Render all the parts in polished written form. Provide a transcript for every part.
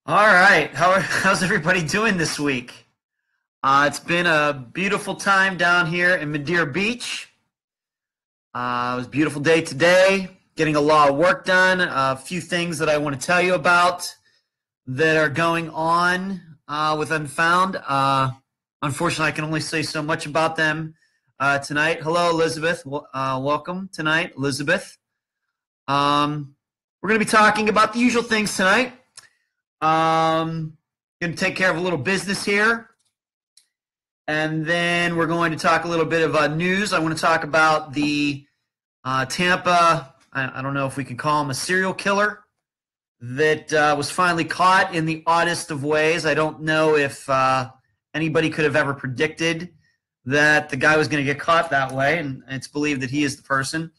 All right. How's everybody doing this week? It's been a beautiful time down here in Madeira Beach. It was a beautiful day today, getting a lot of work done. A few things that I want to tell you about that are going on with Unfound. Unfortunately, I can only say so much about them tonight. Hello, Elizabeth. Welcome tonight, Elizabeth. We're going to be talking about the usual things tonight. Going to take care of a little business here. And then we're going to talk a little bit of news. I want to talk about the Tampa, I don't know if we can call him a serial killer, that was finally caught in the oddest of ways. I don't know if anybody could have ever predicted that the guy was going to get caught that way, and it's believed that he is the person.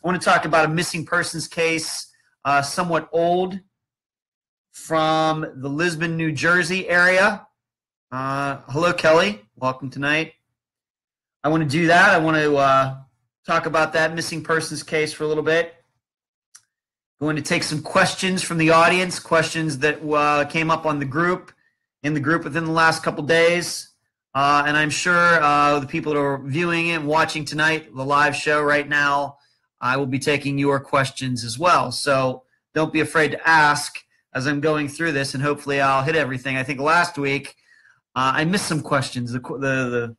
I want to talk about a missing persons case, somewhat old, from the Lisbon, New Jersey area. Hello, Kelly. Welcome tonight. I want to do that. I want to talk about that missing persons case for a little bit. Going to take some questions from the audience, questions that came up on the group, in the group within the last couple days. And I'm sure the people that are viewing and watching tonight, the live show right now, I will be taking your questions as well. So don't be afraid to ask as I'm going through this, and hopefully I'll hit everything. I think last week I missed some questions. The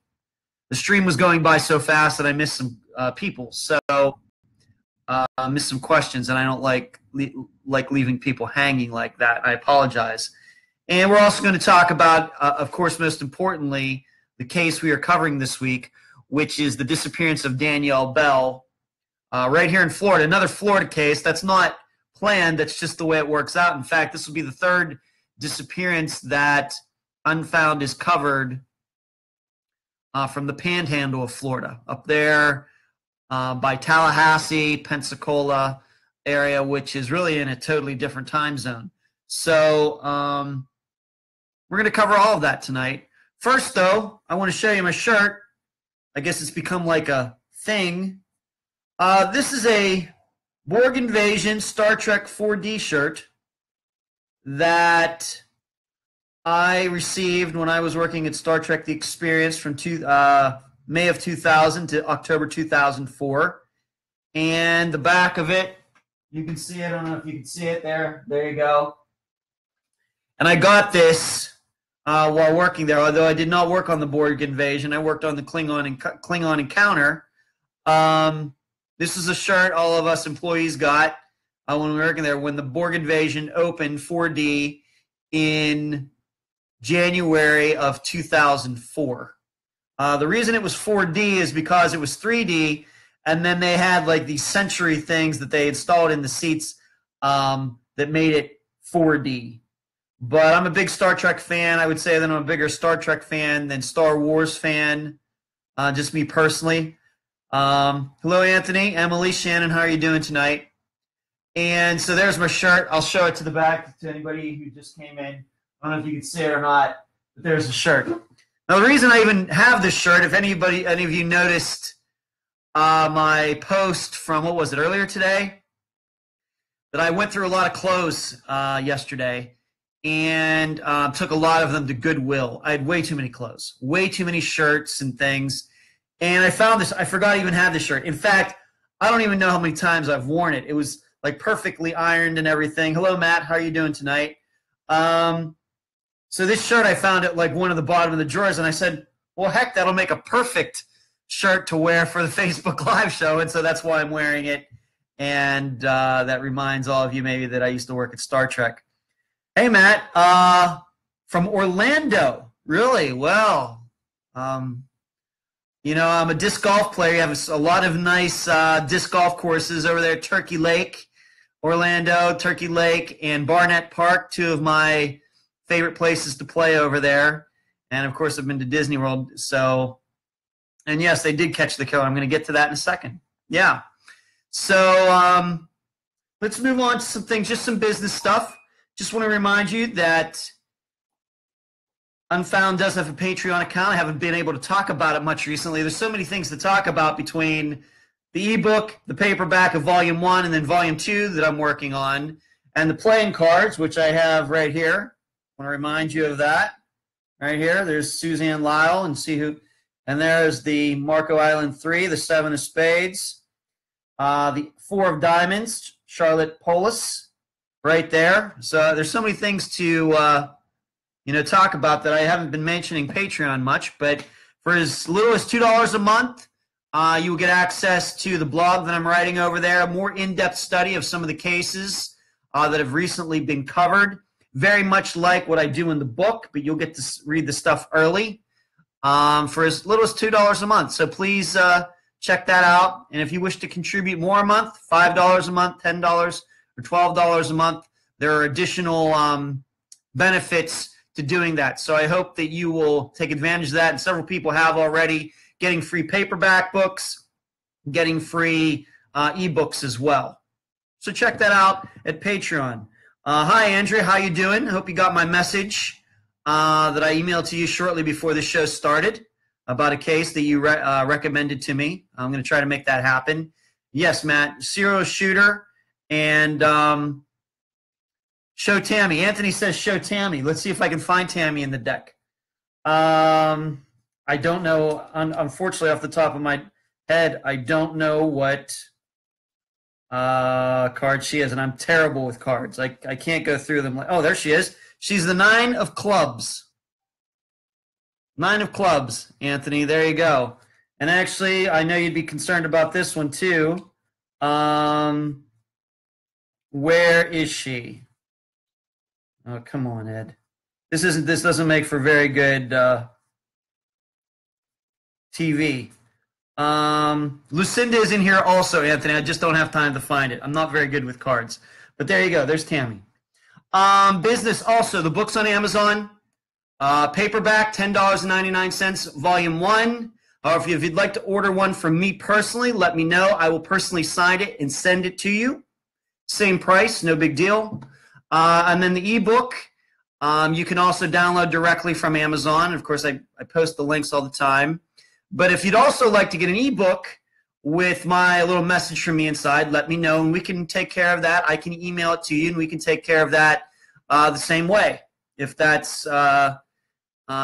stream was going by so fast that I missed some people. So I missed some questions, and I don't like leaving people hanging like that. I apologize. And we're also going to talk about, of course, most importantly, the case we are covering this week, which is the disappearance of Danielle Bell right here in Florida. Another Florida case that's not planned. That's just the way it works out. In fact, this will be the third disappearance that Unfound is covered from the panhandle of Florida, up there by Tallahassee, Pensacola area, which is really in a totally different time zone. So we're going to cover all of that tonight. First, though, I want to show you my shirt. I guess it's become like a thing. This is a Borg Invasion Star Trek 4D shirt that I received when I was working at Star Trek The Experience from May of 2000 to October 2004. And the back of it, you can see it. I don't know if you can see it there. There you go. And I got this while working there, although I did not work on the Borg Invasion. I worked on the Klingon Encounter. This is a shirt all of us employees got when we were working there when the Borg Invasion opened 4D in January of 2004. The reason it was 4D is because it was 3D, and then they had like these Century things that they installed in the seats that made it 4D. But I'm a big Star Trek fan. I would say that I'm a bigger Star Trek fan than Star Wars fan, just me personally. Hello, Anthony, Emily, Shannon, how are you doing tonight? And so there's my shirt. I'll show it to the back to anybody who just came in. I don't know if you can see it or not, but there's the shirt. Now, the reason I even have this shirt, if any of you noticed my post from, what was it, earlier today? That I went through a lot of clothes yesterday and took a lot of them to Goodwill. I had way too many clothes, way too many shirts and things. And I found this. I forgot I even had this shirt. In fact, I don't even know how many times I've worn it. It was like perfectly ironed and everything. Hello, Matt. How are you doing tonight? So this shirt I found at like one of the bottom of the drawers, and I said, well, heck, that'll make a perfect shirt to wear for the Facebook Live show. And so that's why I'm wearing it. And that reminds all of you maybe that I used to work at Star Trek. Hey, Matt, from Orlando. Really? Well, you know, I'm a disc golf player. You have a lot of nice disc golf courses over there, Turkey Lake, Orlando, Turkey Lake, and Barnett Park, two of my favorite places to play over there. And, of course, I've been to Disney World. So, and, yes, they did catch the code. I'm going to get to that in a second. Yeah. So let's move on to some things, just some business stuff. Just want to remind you that Unfound does have a Patreon account. I haven't been able to talk about it much recently. There's so many things to talk about between the ebook, the paperback of Volume 1, and then Volume 2 that I'm working on, and the playing cards, which I have right here. want to remind you of that. Right here, there's Suzanne Lyle, and see who, and there's the Marco Island 3, the 7 of spades, the 4 of diamonds, Charlotte Polis, right there. So there's so many things to talk about that I haven't been mentioning Patreon much, but for as little as $2 a month, you will get access to the blog that I'm writing over there, a more in-depth study of some of the cases that have recently been covered. Very much like what I do in the book, but you'll get to read the stuff early for as little as $2 a month. So please check that out. And if you wish to contribute more a month, $5 a month, $10, or $12 a month, there are additional benefits to doing that. So I hope that you will take advantage of that. And several people have already, getting free paperback books, getting free ebooks as well. So check that out at Patreon. Hi, Andrea. How you doing? Hope you got my message that I emailed to you shortly before the show started about a case that you recommended to me. I'm going to try to make that happen. Yes, Matt, serial shooter and show Tammy. Anthony says show Tammy. Let's see if I can find Tammy in the deck. I don't know. Unfortunately, off the top of my head, I don't know what card she is, and I'm terrible with cards. I can't go through them. Oh, there she is. She's the 9 of clubs. 9 of clubs, Anthony. There you go. And actually, I know you'd be concerned about this one too. Where is she? Oh, come on, Ed. This doesn't make for very good TV. Lucinda is in here also, Anthony. I just don't have time to find it. I'm not very good with cards. But there you go. There's Tammy. Business also. The book's on Amazon. Paperback, $10.99, volume 1. However, if you'd like to order one from me personally, let me know. I will personally sign it and send it to you. Same price, no big deal. And then the ebook, you can also download directly from Amazon. Of course, I post the links all the time. But if you'd also like to get an ebook with my little message from me inside, let me know, and we can take care of that. I can email it to you, and we can take care of that the same way, if that's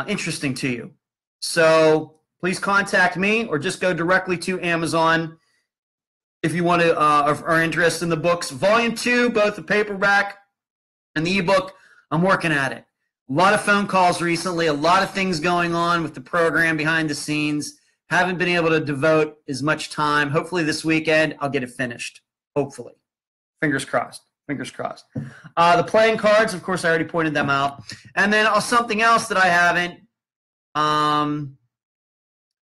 interesting to you. So please contact me, or just go directly to Amazon if you want to are interested in the books. Volume 2, both the paperback and the ebook, I'm working at it. A lot of phone calls recently, a lot of things going on with the program behind the scenes. Haven't been able to devote as much time. Hopefully this weekend I'll get it finished. Hopefully. Fingers crossed. Fingers crossed. The playing cards, of course, I already pointed them out. And then something else that I haven't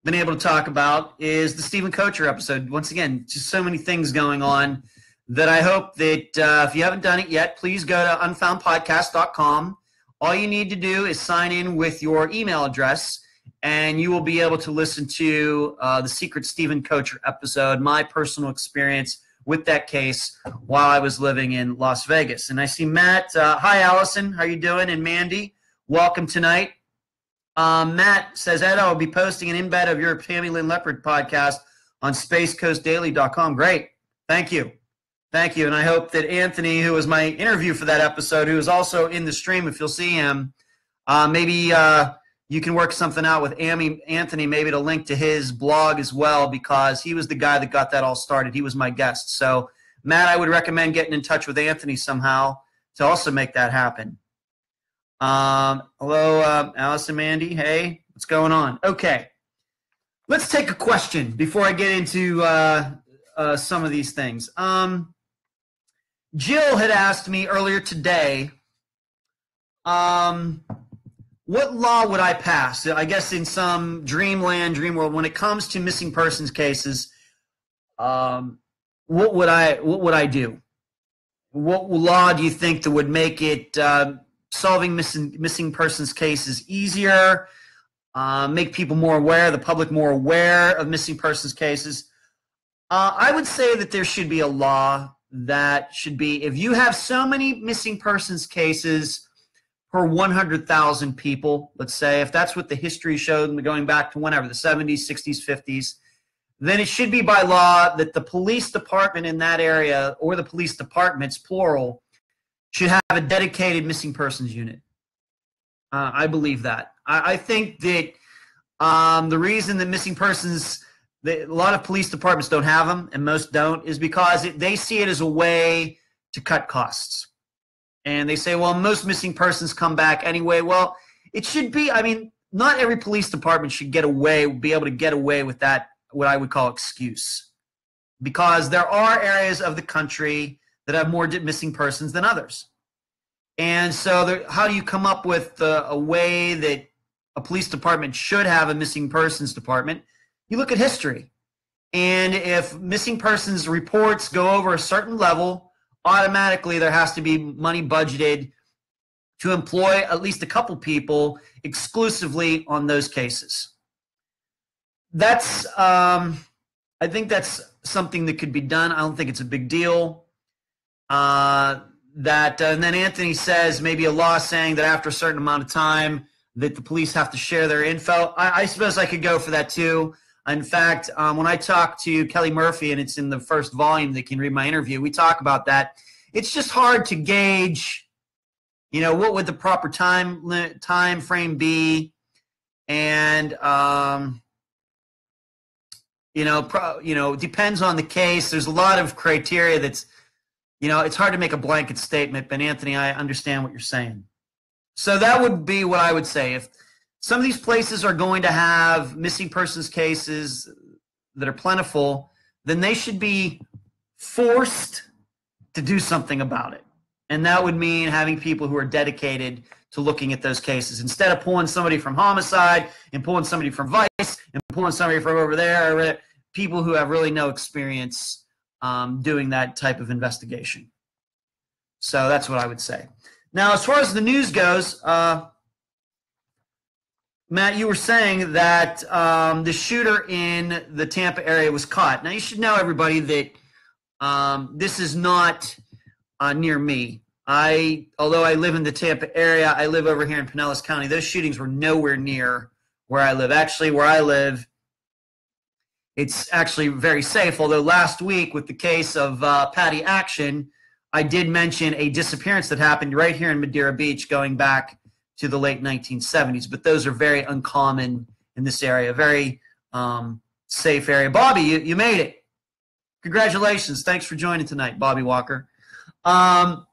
been able to talk about is the Stephen Kocher episode. Once again, just so many things going on that I hope that if you haven't done it yet, please go to unfoundpodcast.com. All you need to do is sign in with your email address, and you will be able to listen to the Secret Stephen Kocher episode, my personal experience with that case while I was living in Las Vegas. And I see Matt. Hi, Allison. How you doing? And Mandy, welcome tonight. Matt says, Ed, I will be posting an embed of your Tammy Lynn Leopard podcast on spacecoastdaily.com. Great. Thank you. Thank you. And I hope that Anthony, who was my interview for that episode, who is also in the stream, if you'll see him, maybe you can work something out with Anthony, maybe to link to his blog as well, because he was the guy that got that all started. He was my guest. So, Matt, I would recommend getting in touch with Anthony somehow to also make that happen. Hello, Allison, Mandy. Hey, what's going on? Okay. Let's take a question before I get into some of these things. Jill had asked me earlier today, what law would I pass? I guess in some dream world, when it comes to missing persons cases, what would I do? What law do you think that would make it solving missing persons cases easier, make people more aware, the public more aware of missing persons cases? I would say that there should be a law that should be, if you have so many missing persons cases per 100,000 people, let's say, if that's what the history showed going back to whenever, the 70s, 60s, 50s, then it should be by law that the police department in that area, or the police departments, plural, should have a dedicated missing persons unit. I believe that. I think that the reason that missing persons, a lot of police departments don't have them, and most don't, is because they see it as a way to cut costs. And they say, well, most missing persons come back anyway. Well, it should be, I mean, not every police department should be able to get away with that, what I would call excuse. Because there are areas of the country that have more missing persons than others. And so how do you come up with a way that a police department should have a missing persons department? You look at history. And if missing persons reports go over a certain level, automatically there has to be money budgeted to employ at least a couple people exclusively on those cases. That's, I think that's something that could be done. I don't think it's a big deal. And then Anthony says maybe a law saying that after a certain amount of time that the police have to share their info. I suppose I could go for that too. In fact, when I talk to Kelly Murphy, and it's in the first volume, they can read my interview, we talk about that. It's just hard to gauge, what would the proper time frame be, and depends on the case. There's a lot of criteria that's, it's hard to make a blanket statement. But Anthony, I understand what you're saying. So that would be what I would say. If some of these places are going to have missing persons cases that are plentiful, then they should be forced to do something about it. And that would mean having people who are dedicated to looking at those cases instead of pulling somebody from homicide and pulling somebody from vice and pulling somebody from over there, people who have really no experience doing that type of investigation. So that's what I would say. Now, as far as the news goes, Matt, you were saying that the shooter in the Tampa area was caught. Now, you should know, everybody, that this is not near me. Although I live in the Tampa area, I live over here in Pinellas County. Those shootings were nowhere near where I live. Actually, where I live, it's actually very safe. Although last week with the case of Patty Action, I did mention a disappearance that happened right here in Madeira Beach going back to the late 1970s. But those are very uncommon in this area, very safe area. Bobby, you made it. Congratulations. Thanks for joining tonight, Bobby Walker. But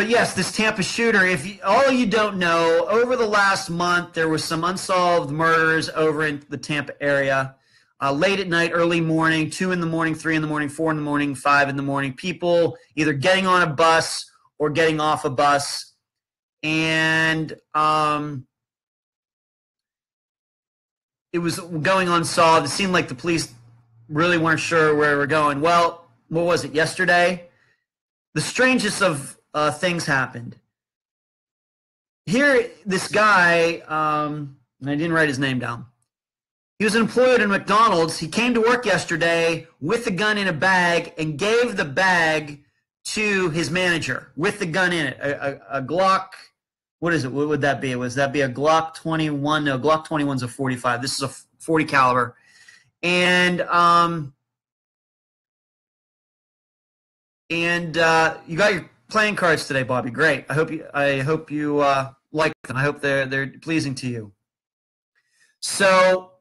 yes, this Tampa shooter, all you don't know, over the last month, there was some unsolved murders over in the Tampa area. Late at night, early morning, 2 in the morning, 3 in the morning, 4 in the morning, 5 in the morning. People either getting on a bus or getting off a bus. And it was going unsolved. It seemed like the police really weren't sure where we were going. Well, what was it, yesterday? The strangest of things happened. Here, this guy, and I didn't write his name down. He was employed in McDonald's. He came to work yesterday with a gun in a bag and gave the bag to his manager with the gun in it. A Glock, what is it? What would that be? Was that be a Glock 21? No, Glock 21's a 45. This is a 40 caliber. And you got your playing cards today, Bobby. Great. I hope you like them. I hope they're pleasing to you. So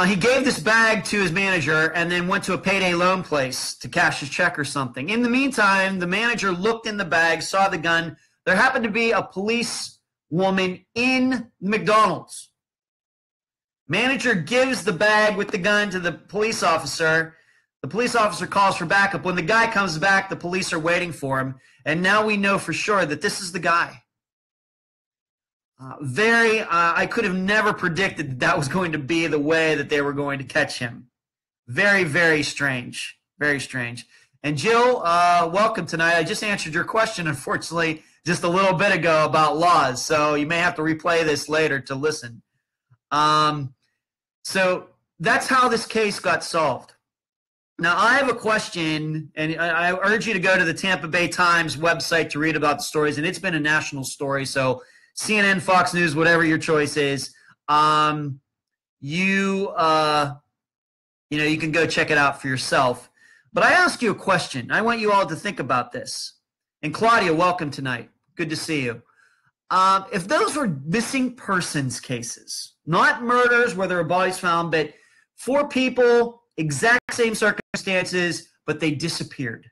he gave this bag to his manager and then went to a payday loan place to cash his check or something. In the meantime, the manager looked in the bag, saw the gun. There happened to be a police woman in McDonald's. Manager gives the bag with the gun to the police officer. The police officer calls for backup. When the guy comes back, the police are waiting for him. And now we know for sure that this is the guy. I could have never predicted that was going to be the way that they were going to catch him. Very, very strange. Very strange. And Jill, welcome tonight. I just answered your question, unfortunately, just a little bit ago about laws. So you may have to replay this later to listen. So that's how this case got solved. Now, I have a question, and I urge you to go to the Tampa Bay Times website to read about the stories, and it's been a national story, so CNN, Fox News, whatever your choice is, you can go check it out for yourself. But I ask you a question. I want you all to think about this. And Claudia, welcome tonight. Good to see you. If those were missing persons cases, not murders where there were bodies found, but 4 people, exact same circumstances, but they disappeared.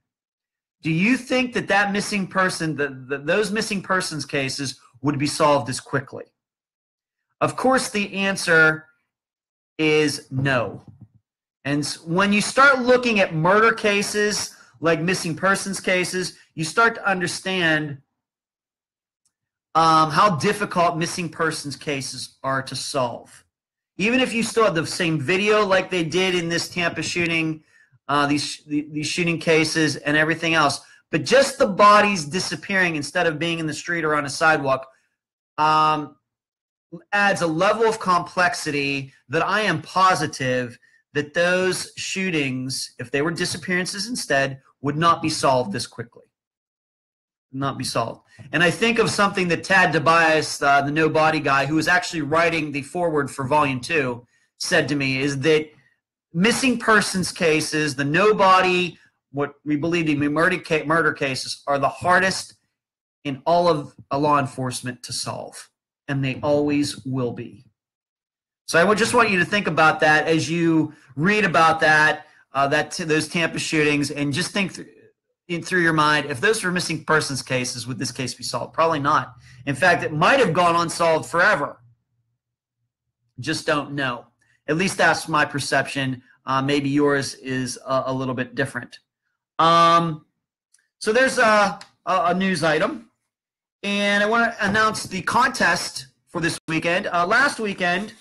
Do you think that missing person, those missing persons cases would be solved as quickly? Of course, the answer is no. And when you start looking at murder cases, like missing persons cases, you start to understand how difficult missing persons cases are to solve. Even if you still have the same video like they did in this Tampa shooting, these shooting cases and everything else, but just the bodies disappearing instead of being in the street or on a sidewalk adds a level of complexity that I am positive that those shootings, if they were disappearances instead, would not be solved this quickly. Not be solved. And I think of something that Tad Tobias, the no body guy, who was actually writing the foreword for Volume 2, said to me, is that missing persons cases, the no body, what we believe to be murder cases, are the hardest in all of law enforcement to solve. And they always will be. So I would just want you to think about that as you read about those Tampa shootings, and just think through your mind, if those were missing persons cases, would this case be solved? Probably not. In fact, it might have gone unsolved forever. Just don't know. At least that's my perception. Maybe yours is a little bit different. So there's a news item, and I want to announce the contest for this weekend. Last weekend,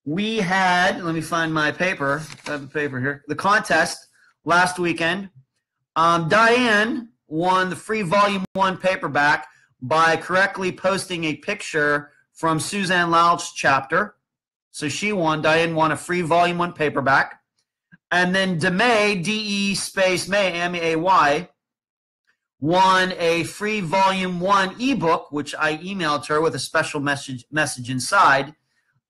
we had, let me find my paper. I have the paper here. The contest last weekend. Diane won the free Volume 1 paperback by correctly posting a picture from Suzanne Loud's chapter. So she won. Diane won a free Volume 1 paperback. And then DeMay, D-E space May, M-A-Y, won a free Volume 1 ebook, which I emailed her with a special message inside,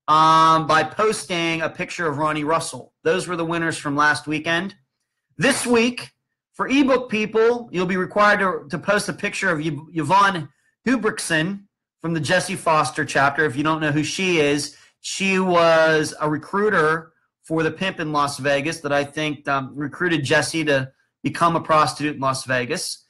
by posting a picture of Ronnie Russell. Those were the winners from last weekend. This week, for ebook people, you'll be required to post a picture of Yvonne Hubrickson from the Jesse Foster chapter. If you don't know who she is, she was a recruiter for the pimp in Las Vegas that I think recruited Jesse to become a prostitute in Las Vegas.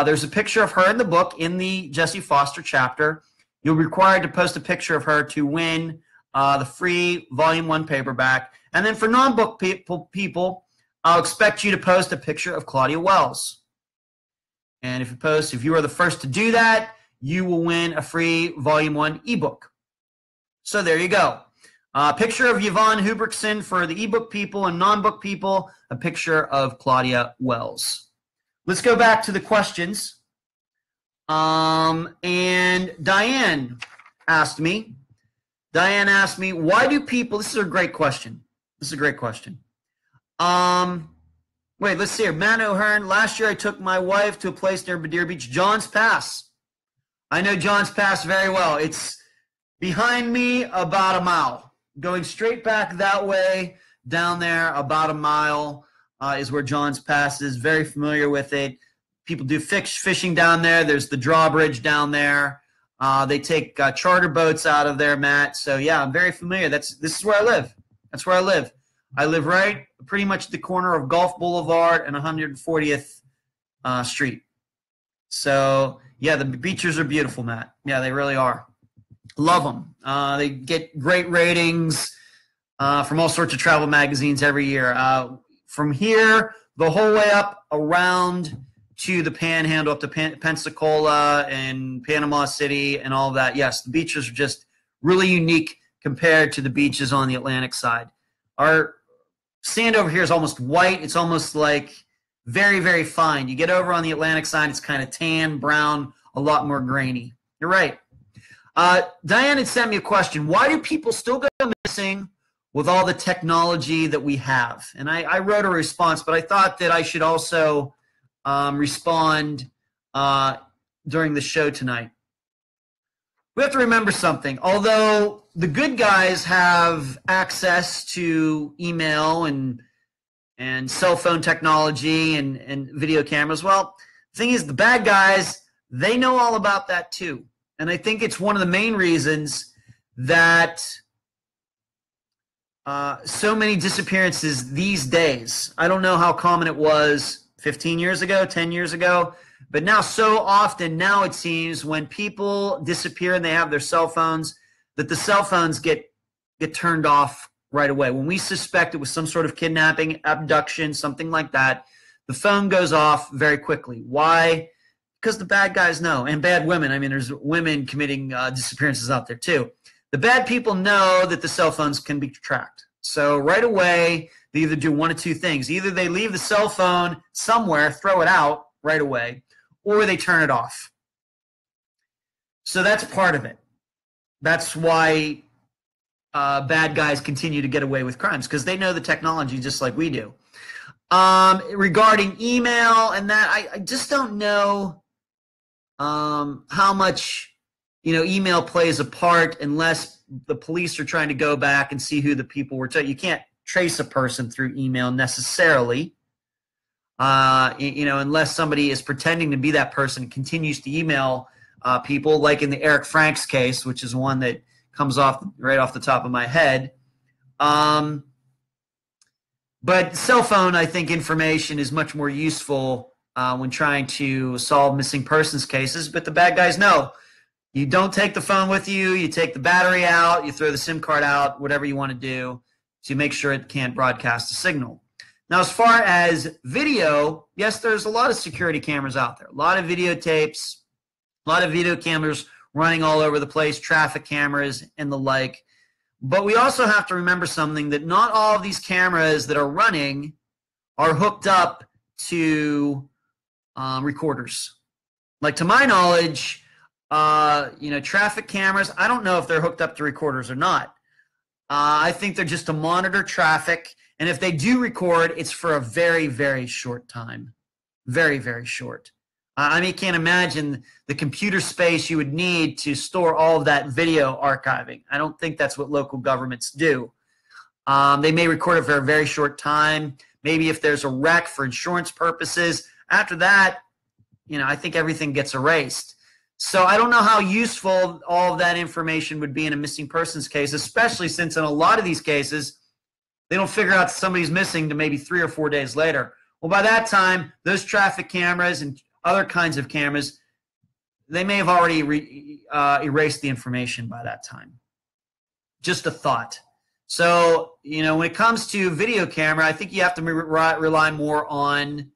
There's a picture of her in the book in the Jesse Foster chapter. You'll be required to post a picture of her to win the free Volume 1 paperback. And then for non-book people, I'll expect you to post a picture of Claudia Wells. And if you are the first to do that, you will win a free Volume 1 ebook. So there you go. A picture of Yvonne Hubrickson for the ebook people, and non-book people, a picture of Claudia Wells. Let's go back to the questions. And Diane asked me, why do people, this is a great question. Wait, let's see here. Matt O'Hearn, last year I took my wife to a place near Madeira Beach, Johns Pass. I know Johns Pass very well. It's behind me about a mile. Going straight back that way, down there about a mile is where Johns Pass is. Very familiar with it. People do fishing down there. There's the drawbridge down there. They take charter boats out of there, Matt. So yeah, I'm very familiar. This is where I live. That's where I live. I live right pretty much at the corner of Gulf Boulevard and 140th Street. So yeah, the beaches are beautiful, Matt. Yeah, they really are. Love them. They get great ratings from all sorts of travel magazines every year. From here, the whole way up around to the Panhandle, up to Pensacola and Panama City and all that. Yes, the beaches are just really unique compared to the beaches on the Atlantic side. Our sand over here is almost white. It's almost like very, very fine. You get over on the Atlantic side, it's kind of tan, brown, a lot more grainy. You're right. Diane had sent me a question. Why do people still go missing with all the technology that we have? And I wrote a response, but I thought that I should also respond during the show tonight. We have to remember something. Although the good guys have access to email and cell phone technology and video cameras, well, the thing is, the bad guys, they know all about that too. And I think it's one of the main reasons that so many disappearances these days. I don't know how common it was 15 years ago, 10 years ago, but now so often, now it seems when people disappear and they have their cell phones, that the cell phones get turned off right away. When we suspect it was some sort of kidnapping, abduction, something like that, the phone goes off very quickly. Why? Because the bad guys know, and bad women. I mean, there's women committing disappearances out there too. The bad people know that the cell phones can be tracked. So right away, they either do one of two things. Either they leave the cell phone somewhere, throw it out right away, or they turn it off. So that's part of it. That's why bad guys continue to get away with crimes, because they know the technology just like we do. Regarding email and that, I just don't know how much email plays a part unless the police are trying to go back and see who the people were. You can't trace a person through email necessarily, unless somebody is pretending to be that person and continues to email people, like in the Eric Franks case, which is one that comes right off the top of my head. But cell phone, I think information is much more useful when trying to solve missing persons cases. But the bad guys know. You don't take the phone with you. You take the battery out. You throw the SIM card out, whatever you want to do to make sure it can't broadcast a signal. Now, as far as video, yes, there's a lot of security cameras out there. A lot of videotapes, a lot of video cameras running all over the place, traffic cameras and the like. But we also have to remember something, that not all of these cameras that are running are hooked up to recorders. Like, to my knowledge, traffic cameras, I don't know if they're hooked up to recorders or not. I think they're just to monitor traffic. And if they do record, it's for a very, very short time. Very, very short. I can't imagine the computer space you would need to store all of that video archiving. I don't think that's what local governments do. They may record it for a very short time. Maybe if there's a wreck for insurance purposes. After that, I think everything gets erased. So I don't know how useful all of that information would be in a missing persons case, especially since in a lot of these cases, they don't figure out somebody's missing to maybe 3 or 4 days later. Well, by that time, those traffic cameras and other kinds of cameras, they may have already erased the information by that time. Just a thought. So, when it comes to video camera, I think you have to rely more on,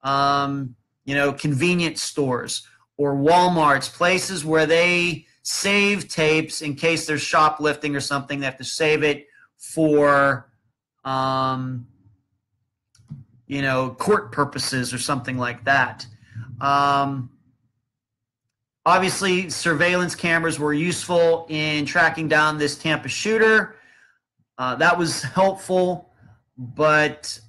convenience stores or Walmart's, places where they save tapes in case there's shoplifting or something. They have to save it for, court purposes or something like that. Obviously, surveillance cameras were useful in tracking down this Tampa shooter. That was helpful, but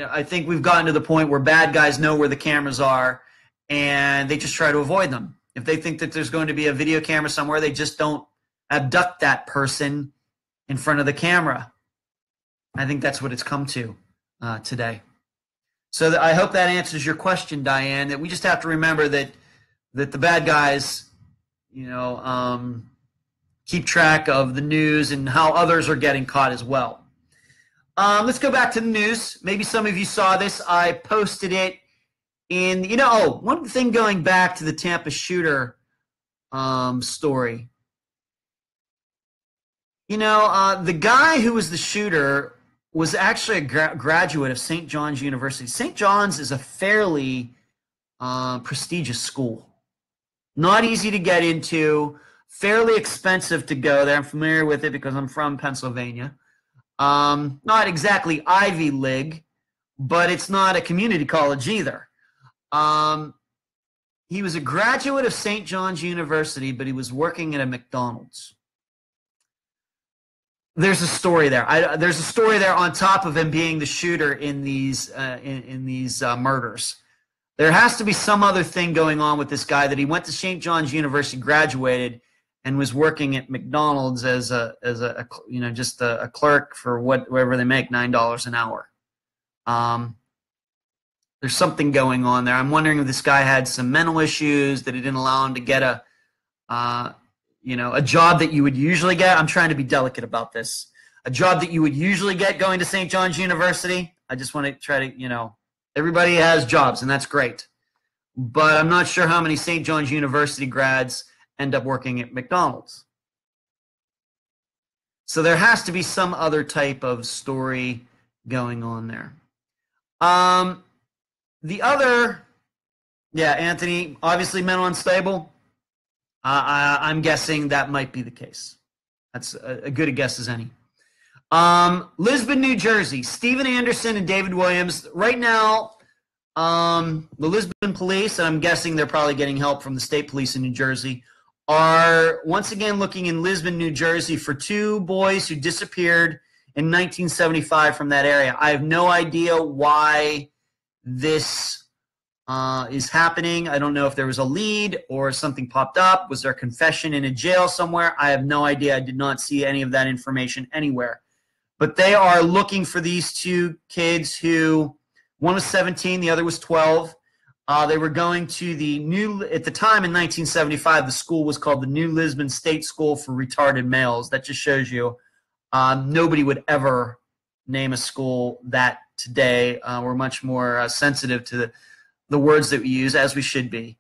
I think we've gotten to the point where bad guys know where the cameras are, and they just try to avoid them. If they think that there's going to be a video camera somewhere, they just don't abduct that person in front of the camera. I think that's what it's come to today. So I hope that answers your question, Diane, that we just have to remember that the bad guys, keep track of the news and how others are getting caught as well. Let's go back to the news. Maybe some of you saw this. I posted it in, one thing going back to the Tampa shooter story. The guy who was the shooter was actually a graduate of St. John's University. St. John's is a fairly prestigious school. Not easy to get into, fairly expensive to go there. I'm familiar with it because I'm from Pennsylvania. Not exactly Ivy League, but it's not a community college either. He was a graduate of St. John's University, but he was working at a McDonald's. There's a story there. There's a story there on top of him being the shooter in these murders. There has to be some other thing going on with this guy, that he went to St. John's University, graduated, and was working at McDonald's as just a clerk for whatever they make, $9 an hour. there's something going on there. I'm wondering if this guy had some mental issues that it didn't allow him to get a job that you would usually get. I'm trying to be delicate about this. A job that you would usually get going to St. John's University. I just want to try to, everybody has jobs, and that's great. But I'm not sure how many St. John's University grads end up working at McDonald's. So there has to be some other type of story going on there. The other, Anthony, obviously mental unstable. I'm guessing that might be the case. That's a good a guess as any. Lisbon, New Jersey. Stephen Anderson and David Williams. Right now, the Lisbon police, and I'm guessing they're probably getting help from the state police in New Jersey, are once again looking in Lisbon, New Jersey for 2 boys who disappeared in 1975 from that area. I have no idea why this is happening. I don't know if there was a lead or something popped up. Was there a confession in a jail somewhere? I have no idea. I did not see any of that information anywhere. But they are looking for these 2 kids who, one was 17, the other was 12. They were going to at the time in 1975, the school was called the New Lisbon State School for Retarded Males. That just shows you nobody would ever name a school that today. We're much more sensitive to the words that we use, as we should be.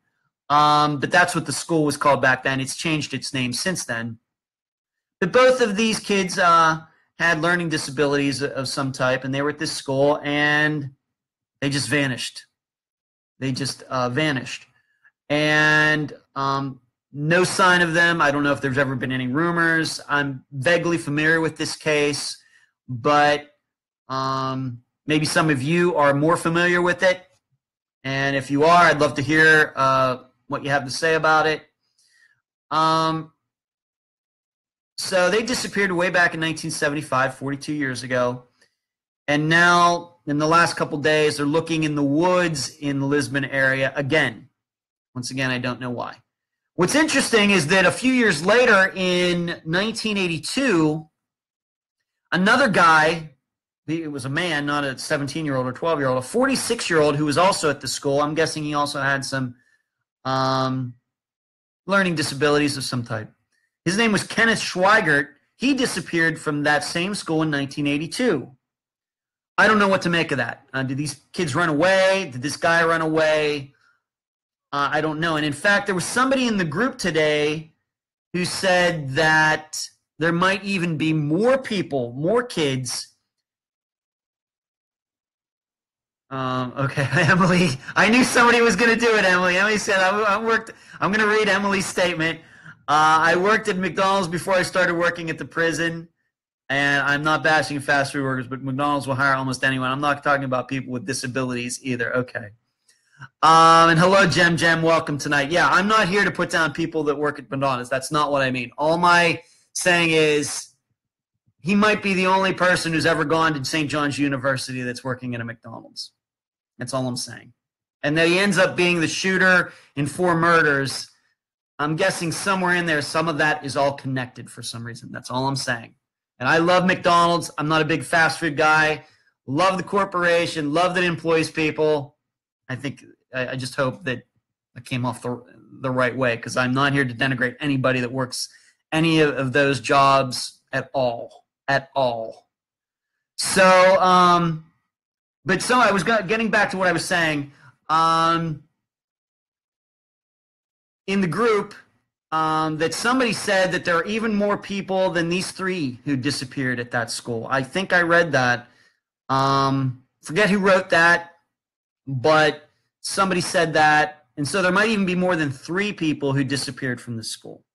But that's what the school was called back then. It's changed its name since then. But both of these kids had learning disabilities of some type, and they were at this school, and they just vanished. They just vanished. And no sign of them. I don't know if there's ever been any rumors. I'm vaguely familiar with this case, but maybe some of you are more familiar with it. And if you are, I'd love to hear what you have to say about it. So they disappeared way back in 1975, 42 years ago. And now, in the last couple days, they're looking in the woods in the Lisbon area again. Once again, I don't know why. What's interesting is that a few years later, in 1982, another guy, it was a man, not a 17-year-old or 12-year-old, a 46-year-old who was also at the school. I'm guessing he also had some learning disabilities of some type. His name was Kenneth Schweigert. He disappeared from that same school in 1982. I don't know what to make of that. Did these kids run away? Did this guy run away? I don't know. And in fact, there was somebody in the group today who said that there might even be more people, more kids. Okay, Emily. I knew somebody was going to do it, Emily. Emily said, I'm going to read Emily's statement. I worked at McDonald's before I started working at the prison. And I'm not bashing fast food workers, but McDonald's will hire almost anyone. I'm not talking about people with disabilities either. Okay. And hello, Jem. Welcome tonight. Yeah, I'm not here to put down people that work at McDonald's. That's not what I mean. All my saying is he might be the only person who's ever gone to St. John's University that's working at a McDonald's. That's all I'm saying. And that he ends up being the shooter in 4 murders. I'm guessing somewhere in there, some of that is all connected for some reason. That's all I'm saying. And I love McDonald's. I'm not a big fast food guy. Love the corporation. Love that it employs people. I just hope that I came off the right way, because I'm not here to denigrate anybody that works any of those jobs at all. At all. So, I was getting back to what I was saying. In the group, that somebody said that there are even more people than these 3 who disappeared at that school. I think I read that. Forget who wrote that, but somebody said that. And so there might even be more than 3 people who disappeared from the school.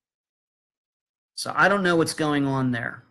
So I don't know what's going on there.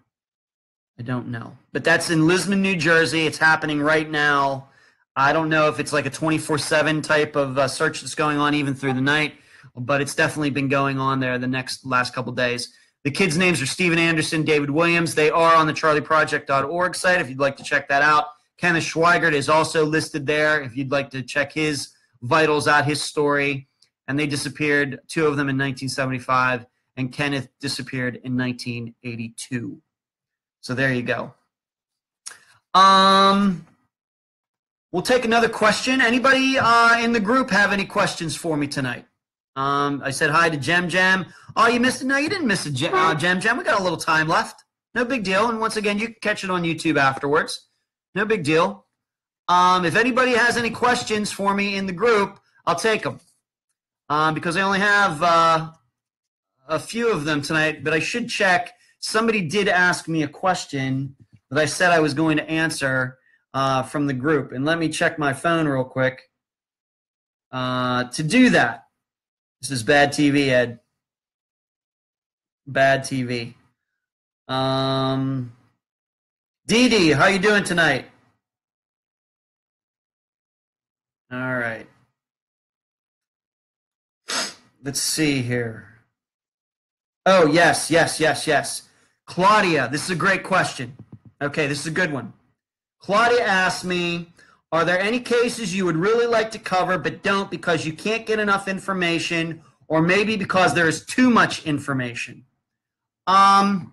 I don't know. But that's in Lisbon, New Jersey. It's happening right now. I don't know if it's like a 24/7 type of search that's going on even through the night, but it's definitely been going on there the last couple days. The kids' names are Stephen Anderson, David Williams. They are on the charlieproject.org site if you'd like to check that out. Kenneth Schweigert is also listed there if you'd like to check his vitals out, his story. And they disappeared, 2 of them in 1975, and Kenneth disappeared in 1982. So there you go. What we'll take another question. Anybody in the group have any questions for me tonight? I said hi to Jem Jem. Oh, you missed it? No, you didn't miss it, Jem Jem. We got a little time left. No big deal. And once again, you can catch it on YouTube afterwards. No big deal. If anybody has any questions for me in the group, I'll take them. Because I only have a few of them tonight, but I should check. Somebody did ask me a question that I said I was going to answer from the group. And let me check my phone real quick to do that. This is bad TV, Ed. Bad TV. Dee Dee, how you doing tonight? All right. Let's see here. Oh, yes. Claudia, this is a great question. Okay, this is a good one. Claudia asked me, are there any cases you would really like to cover but don't because you can't get enough information or maybe because there is too much information? As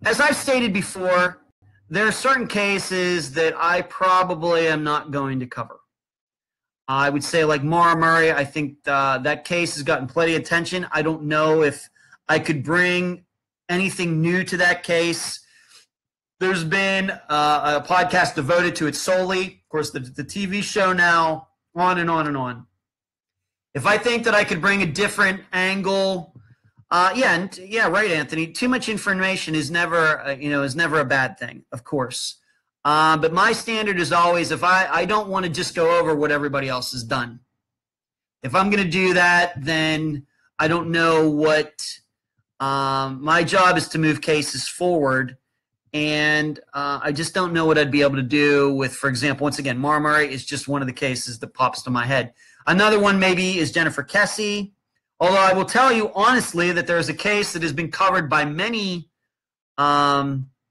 I've stated before, there are certain cases that I probably am not going to cover. I would say like Maura Murray, I think that case has gotten plenty of attention. I don't know if I could bring anything new to that case. There's been a podcast devoted to it solely. Of course, the TV show now, on and on and on. If I think that I could bring a different angle, yeah, right, Anthony. Too much information is never, is never a bad thing, of course. But my standard is always, if I don't want to just go over what everybody else has done. If I'm going to do that, then I don't know what my job is to move cases forward. And I just don't know what I'd be able to do with, for example, once again, Maura Murray is just one of the cases that pops to my head. Another one maybe is Jennifer Kessie. Although I will tell you honestly that there is a case that has been covered by many podcasts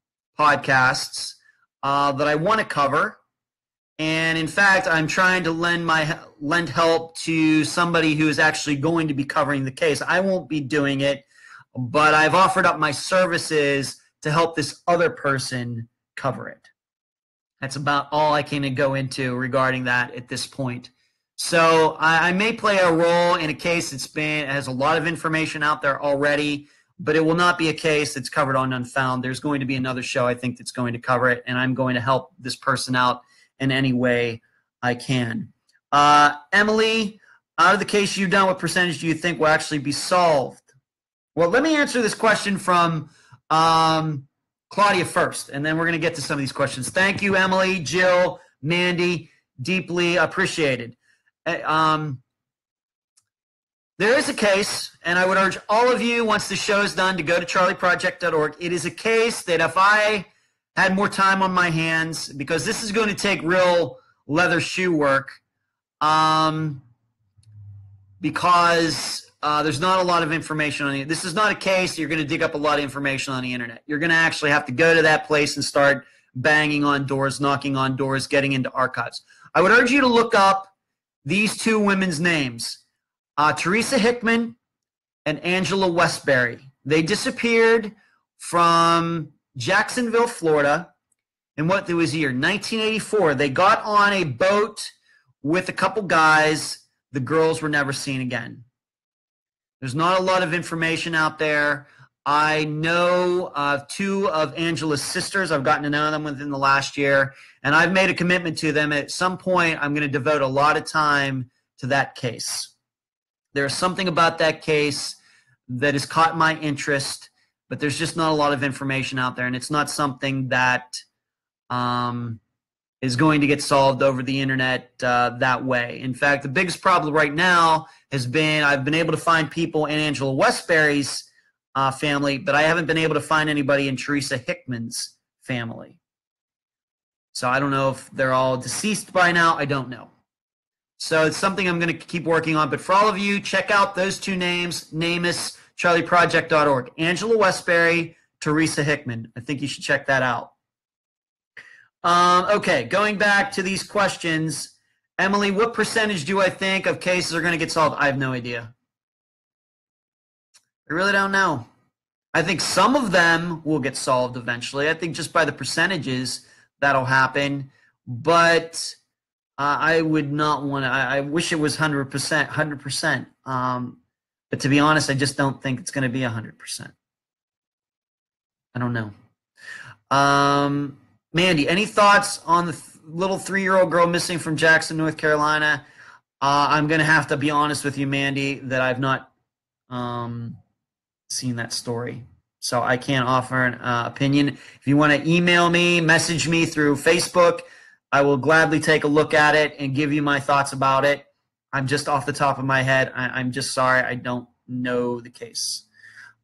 that I want to cover. And in fact, I'm trying to lend help to somebody who is actually going to be covering the case. I won't be doing it, but I've offered up my services to help this other person cover it. That's about all I can go into regarding that at this point. So I may play a role in a case that's has a lot of information out there already, but it will not be a case that's covered on Unfound. There's going to be another show, I think, that's going to cover it, and I'm going to help this person out in any way I can. Emily, out of the case you've done, what percentage do you think will actually be solved? Well, let me answer this question from Claudia first, and then we're going to get to some of these questions. Thank you, Emily, Jill, Mandy, deeply appreciated. There is a case, and I would urge all of you, once the show is done, to go to charlieproject.org. It is a case that if I had more time on my hands, because this is going to take real leather shoe work, because there's not a lot of information on it. This is not a case you're going to dig up a lot of information on the internet. You're going to actually have to go to that place and start banging on doors, knocking on doors, getting into archives. I would urge you to look up these two women's names, Teresa Hickman and Angela Westbury. They disappeared from Jacksonville, Florida, in what there was the year 1984. They got on a boat with a couple guys. The girls were never seen again. There's not a lot of information out there. I know two of Angela's sisters. I've gotten to know them within the last year, and I've made a commitment to them. At some point, I'm going to devote a lot of time to that case. There's something about that case that has caught my interest, but there's just not a lot of information out there, and it's not something that is going to get solved over the internet that way. In fact, the biggest problem right now has been I've been able to find people in Angela Westbury's family, but I haven't been able to find anybody in Teresa Hickman's family. So I don't know if they're all deceased by now. I don't know. So it's something I'm going to keep working on. But for all of you, check out those two names, NamUs, charlieproject.org. Angela Westbury, Teresa Hickman. I think you should check that out. Okay, going back to these questions. Emily, what percentage do I think of cases are going to get solved? I have no idea. I really don't know. I think some of them will get solved eventually. I think just by the percentages that'll happen. But I would not want to. I wish it was 100%, 100%. But to be honest, I just don't think it's going to be 100%. I don't know. Mandy, any thoughts on the little 3-year-old girl missing from Jackson, North Carolina? I'm going to have to be honest with you, Mandy, that I've not seen that story. So I can't offer an opinion. If you want to email me, message me through Facebook, I will gladly take a look at it and give you my thoughts about it. I'm just off the top of my head. I'm just sorry. I don't know the case.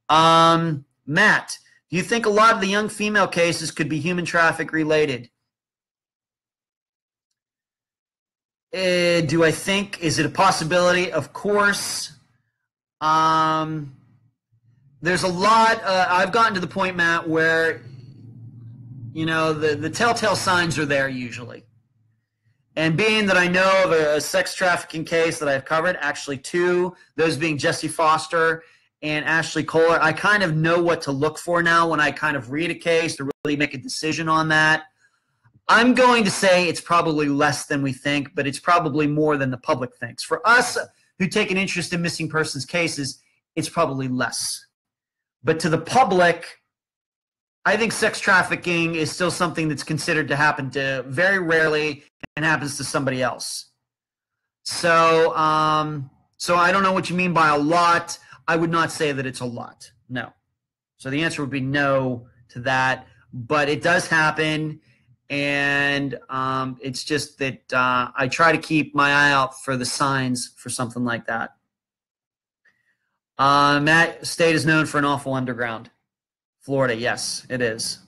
Matt, do you think a lot of the young female cases could be human traffic related? Do I think, is it a possibility? Of course. There's a lot, I've gotten to the point, Matt, where, you know, the telltale signs are there usually. And being that I know of a sex trafficking case that I've covered, actually 2, those being Jesse Foster and Ashley Kohler, I kind of know what to look for now when I kind of read a case to really make a decision on that. I'm going to say it's probably less than we think, but it's probably more than the public thinks. For us who take an interest in missing persons cases, it's probably less. But to the public, I think sex trafficking is still something that's considered to happen to very rarely and happens to somebody else. So, so I don't know what you mean by a lot. I would not say that it's a lot. No. So the answer would be no to that. But it does happen, and it's just that I try to keep my eye out for the signs for something like that. Matt, state is known for an awful underground. Florida, yes, it is.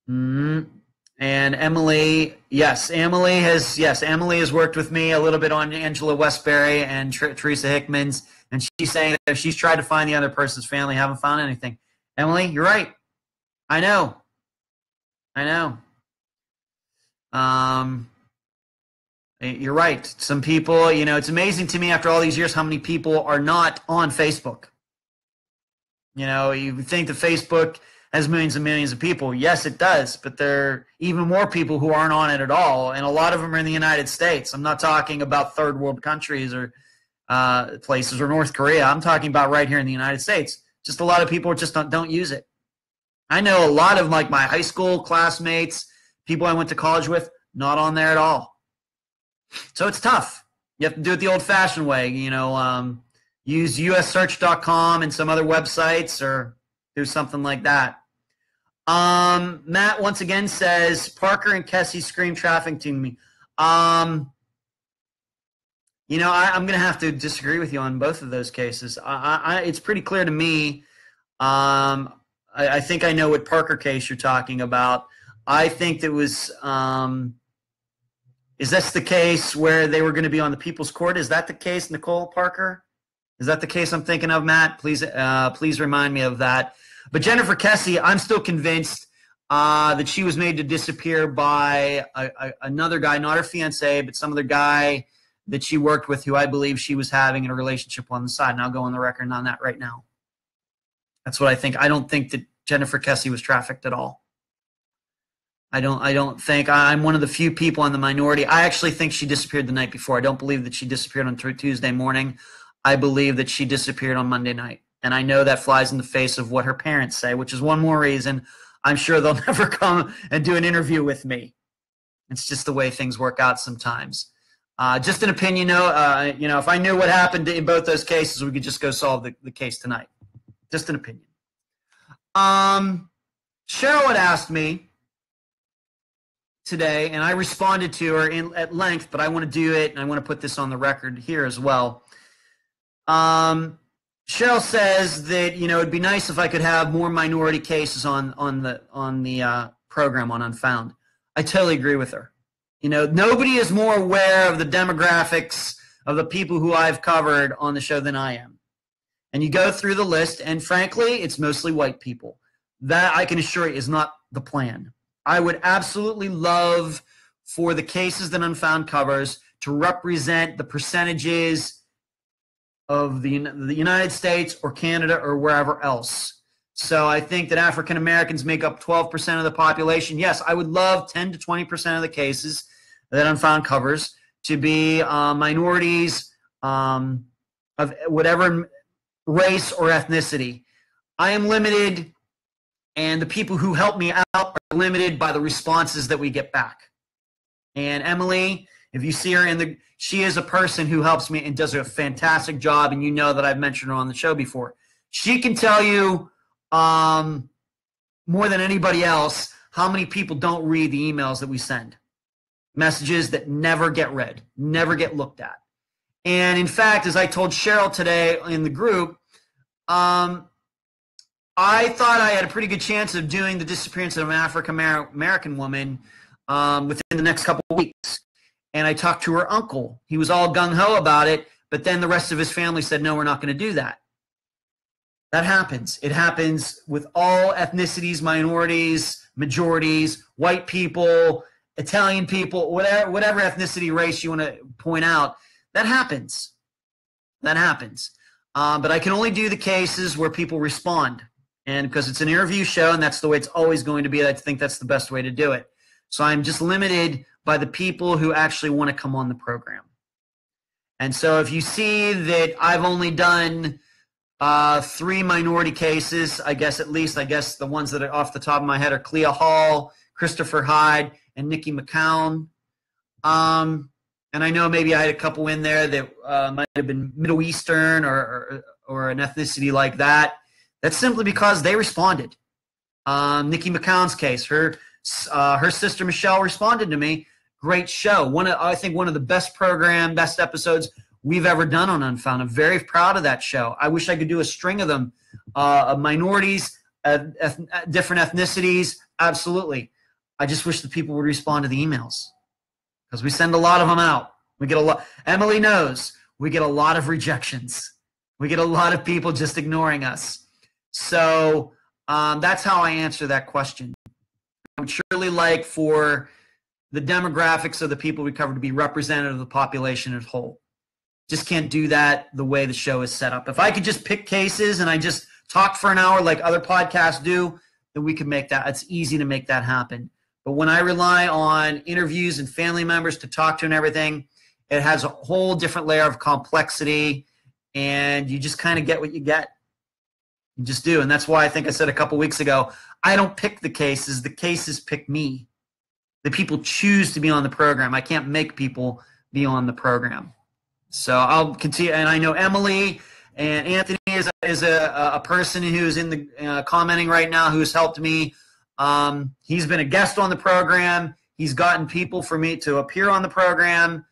And Emily, yes, Emily has worked with me a little bit on Angela Westbury and Teresa Hickman's, and she's saying that she's tried to find the other person's family, haven't found anything. Emily, you're right. I know. You're right. Some people, you know, it's amazing to me after all these years how many people are not on Facebook. You know, you think that Facebook has millions and millions of people. Yes, it does, but there are even more people who aren't on it at all, and a lot of them are in the United States. I'm not talking about third world countries or places or North Korea. I'm talking about right here in the United States. Just a lot of people just don't use it. I know a lot of like my high school classmates, people I went to college with, not on there at all. So it's tough. You have to do it the old-fashioned way, you know, use ussearch.com and some other websites or do something like that. Matt once again says, Parker and Kessie scream trafficking to me. You know, I'm going to have to disagree with you on both of those cases. It's pretty clear to me. I think I know what Parker case you're talking about. I think that was is this the case where they were going to be on the People's Court? Is that the case, Nicole Parker? Is that the case I'm thinking of, Matt? Please remind me of that. But Jennifer Kessie, I'm still convinced that she was made to disappear by another guy, not her fiance, but some other guy that she worked with who I believe she was having in a relationship on the side. And I'll go on the record on that right now. That's what I think. I don't think that Jennifer Kessie was trafficked at all. I don't think. I'm one of the few people in the minority. I actually think she disappeared the night before. I don't believe that she disappeared on Tuesday morning. I believe that she disappeared on Monday night. And I know that flies in the face of what her parents say, which is one more reason I'm sure they'll never come and do an interview with me. It's just the way things work out sometimes. Just an opinion, you know, if I knew what happened in both those cases, we could just go solve the case tonight. Just an opinion. Cheryl had asked me today, and I responded to her at length, but I want to do it, and I want to put this on the record here as well. Cheryl says that, you know, it'd be nice if I could have more minority cases on the program on Unfound. I totally agree with her. You know, nobody is more aware of the demographics of the people who I've covered on the show than I am. And you go through the list, and frankly, it's mostly white people. That, I can assure you, is not the plan. I would absolutely love for the cases that Unfound covers to represent the percentages of the United States or Canada or wherever else. So I think that African Americans make up 12% of the population. Yes, I would love 10 to 20% of the cases that Unfound covers to be minorities of whatever race or ethnicity. I am limited, and the people who help me out are limited by the responses that we get back. And Emily, if you see her she is a person who helps me and does a fantastic job, and you know that I've mentioned her on the show before. She can tell you more than anybody else how many people don't read the emails that we send. Messages that never get read, never get looked at. And in fact, as I told Cheryl today in the group, I thought I had a pretty good chance of doing the disappearance of an African-American woman within the next couple of weeks. And I talked to her uncle. He was all gung-ho about it, but then the rest of his family said, no, we're not going to do that. That happens. It happens with all ethnicities, minorities, majorities, white people, Italian people, whatever ethnicity, race you want to point out. That happens. That happens. But I can only do the cases where people respond. And because it's an interview show, and that's the way it's always going to be, I think that's the best way to do it. So I'm just limited by the people who actually want to come on the program. And so if you see that I've only done 3 minority cases, I guess the ones that are off the top of my head are Clea Hall, Christopher Hyde, and Nikki McCown. And I know maybe I had a couple in there that might have been Middle Eastern or an ethnicity like that. That's simply because they responded. Nikki McCown's case, her sister Michelle responded to me. Great show. I think one of the best episodes we've ever done on Unfound. I'm very proud of that show. I wish I could do a string of them. Of minorities, different ethnicities, absolutely. I just wish the people would respond to the emails because we send a lot of them out. We get a lot. Emily knows we get a lot of rejections. We get a lot of people just ignoring us. So that's how I answer that question. I would surely like for the demographics of the people we cover to be representative of the population as a whole. Just can't do that the way the show is set up. If I could just pick cases and I just talk for an hour like other podcasts do, then we could make that. It's easy to make that happen. But when I rely on interviews and family members to talk to and everything, it has a whole different layer of complexity, and you just kind of get what you get. You just do. And that's why I think I said a couple weeks ago, I don't pick the cases pick me. The people choose to be on the program. I can't make people be on the program. So I'll continue. And I know Emily and Anthony is a person who's in the commenting right now who's helped me. He's been a guest on the program. He's gotten people for me to appear on the program.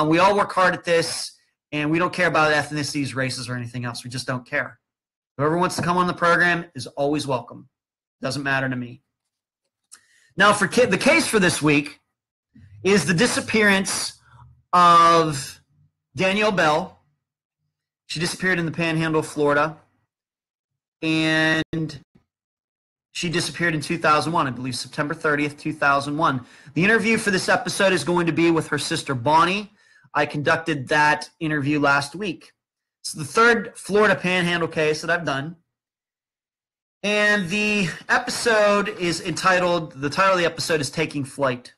We all work hard at this, and we don't care about ethnicities, races, or anything else. We just don't care. Whoever wants to come on the program is always welcome. Doesn't matter to me. Now, for the case for this week is the disappearance of Danielle Bell. She disappeared in the Panhandle of Florida, and she disappeared in 2001, I believe September 30th, 2001. The interview for this episode is going to be with her sister Bonnie. I conducted that interview last week. It's the third Florida Panhandle case that I've done. And the episode is entitled, the title of the episode is Taking Flight.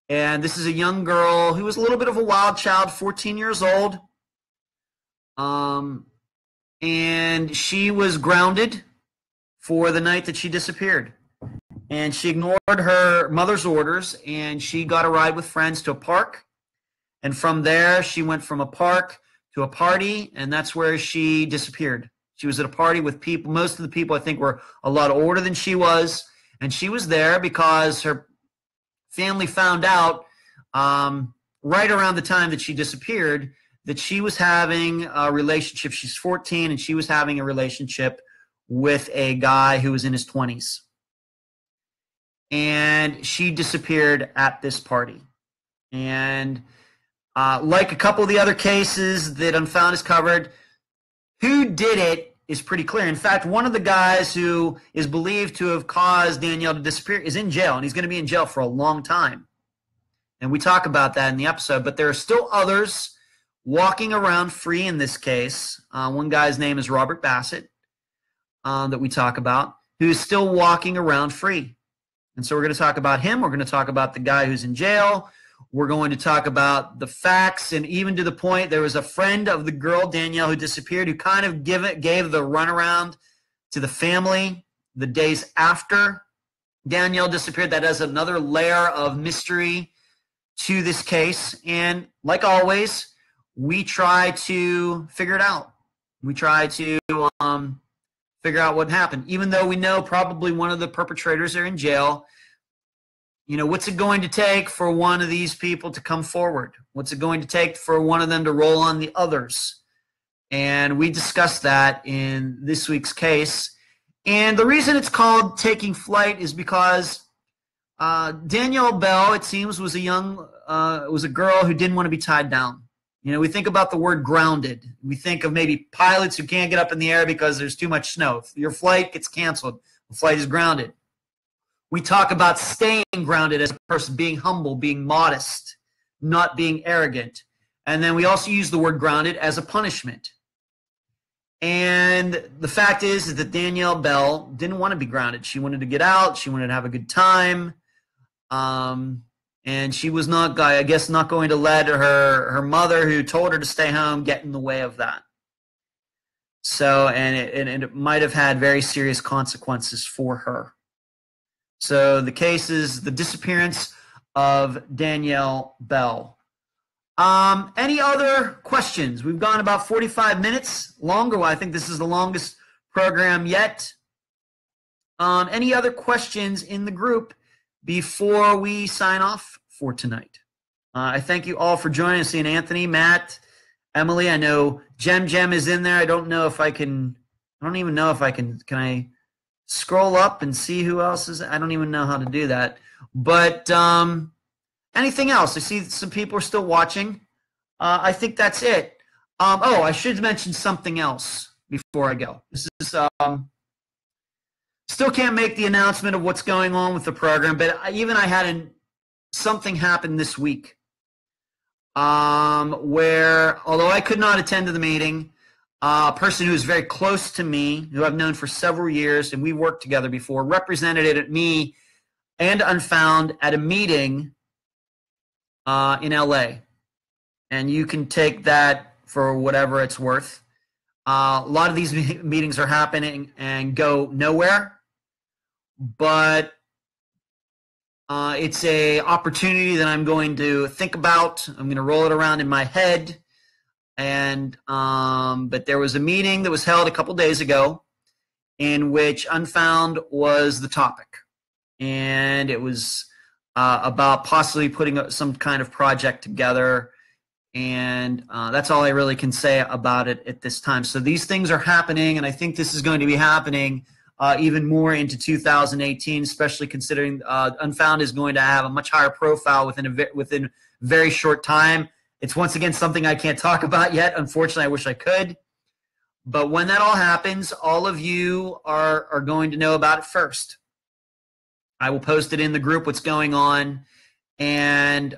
And this is a young girl who was a little bit of a wild child, 14 years old. And she was grounded for the night that she disappeared. And she ignored her mother's orders, and she got a ride with friends to a park. And from there, she went from a park to a party, and that's where she disappeared. She was at a party with people. Most of the people, I think, were a lot older than she was. And she was there because her family found out right around the time that she disappeared that she was having a relationship. She's 14, and she was having a relationship with a guy who was in his 20s. And she disappeared at this party. And like a couple of the other cases that Unfound has covered, who did it is pretty clear. In fact, one of the guys who is believed to have caused Danielle to disappear is in jail, and he's going to be in jail for a long time. And we talk about that in the episode, but there are still others walking around free in this case. One guy's name is Robert Bassett that we talk about, who's still walking around free. And so we're going to talk about him. We're going to talk about the guy who's in jail. We're going to talk about the facts, and even to the point, there was a friend of the girl, Danielle, who disappeared, who kind of gave the runaround to the family the days after Danielle disappeared. That adds another layer of mystery to this case. And like always, we try to figure it out. We try to figure out what happened. Even though we know probably one of the perpetrators are in jail, you know, what's it going to take for one of these people to come forward? What's it going to take for one of them to roll on the others? And we discussed that in this week's case. And the reason it's called Taking Flight is because Danielle Bell, it seems, was a girl who didn't want to be tied down. You know, we think about the word grounded. We think of maybe pilots who can't get up in the air because there's too much snow. If your flight gets canceled, the flight is grounded. We talk about staying grounded as a person, being humble, being modest, not being arrogant. And then we also use the word grounded as a punishment. And the fact is that Danielle Bell didn't want to be grounded. She wanted to get out. She wanted to have a good time. And she was not, I guess, not going to let her mother, who told her to stay home, get in the way of that. So, and it might have had very serious consequences for her. So the case is the disappearance of Danielle Bell. Any other questions? We've gone about 45 minutes longer. I think this is the longest program yet. Any other questions in the group before we sign off for tonight? I thank you all for joining us. Seeing Anthony, Matt, Emily. I know Jem is in there. I don't know if I can. I don't even know if I can. Can I scroll up and see who else is? I don't even know how to do that. But anything else? I see some people are still watching. I think that's it. Oh, I should mention something else before I go. This is still can't make the announcement of what's going on with the program, but I had something happen this week where, although I could not attend to the meeting, a person who is very close to me, who I've known for several years, and we worked together before, represented me and Unfound at a meeting in LA. And you can take that for whatever it's worth. A lot of these meetings are happening and go nowhere, but it's a opportunity that I'm going to think about. I'm going to roll it around in my head. And but there was a meeting that was held a couple days ago in which Unfound was the topic, and it was about possibly putting some kind of project together. And that's all I really can say about it at this time. So these things are happening, and I think this is going to be happening even more into 2018, especially considering Unfound is going to have a much higher profile within a very short time. It's once again something I can't talk about yet. Unfortunately, I wish I could. But when that all happens, all of you are going to know about it first. I will post it in the group what's going on, and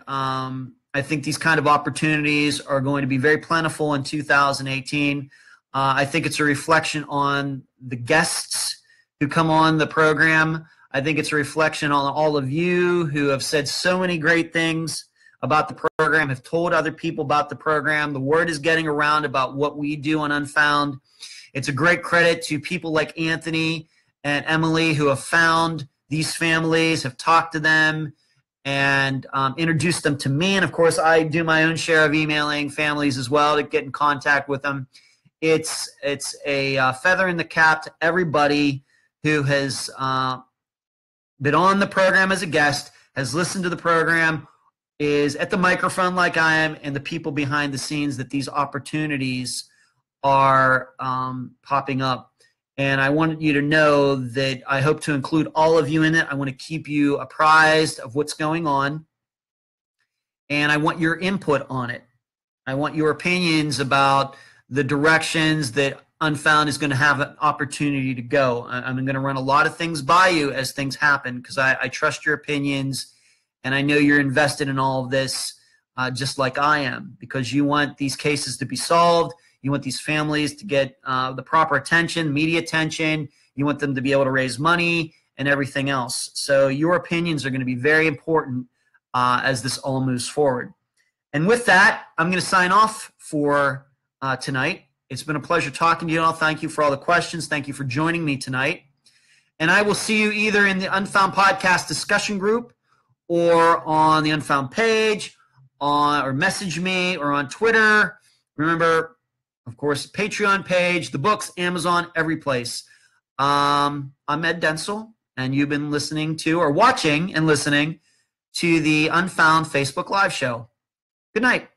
I think these kind of opportunities are going to be very plentiful in 2018. I think it's a reflection on the guests who come on the program. I think it's a reflection on all of you who have said so many great things about the program, have told other people about the program. The word is getting around about what we do on Unfound. It's a great credit to people like Anthony and Emily who have found these families, have talked to them, and introduced them to me. And, of course, I do my own share of emailing families as well to get in contact with them. It's a feather in the cap to everybody who has been on the program as a guest, has listened to the program, is at the microphone like I am, and the people behind the scenes that these opportunities are popping up. And I wanted you to know that I hope to include all of you in it. I want to keep you apprised of what's going on, and I want your input on it. I want your opinions about the directions that Unfound is going to have an opportunity to go. I'm going to run a lot of things by you as things happen, because I trust your opinions. And I know you're invested in all of this just like I am, because you want these cases to be solved. You want these families to get the proper attention, media attention. You want them to be able to raise money and everything else. So your opinions are going to be very important as this all moves forward. And with that, I'm going to sign off for tonight. It's been a pleasure talking to you all. Thank you for all the questions. Thank you for joining me tonight. And I will see you either in the Unfound podcast discussion group or on the Unfound page, or message me, or on Twitter. Remember, of course, Patreon page, the books, Amazon, every place. I'm Ed Densel, and you've been listening to, or watching and listening to, the Unfound Facebook Live show. Good night.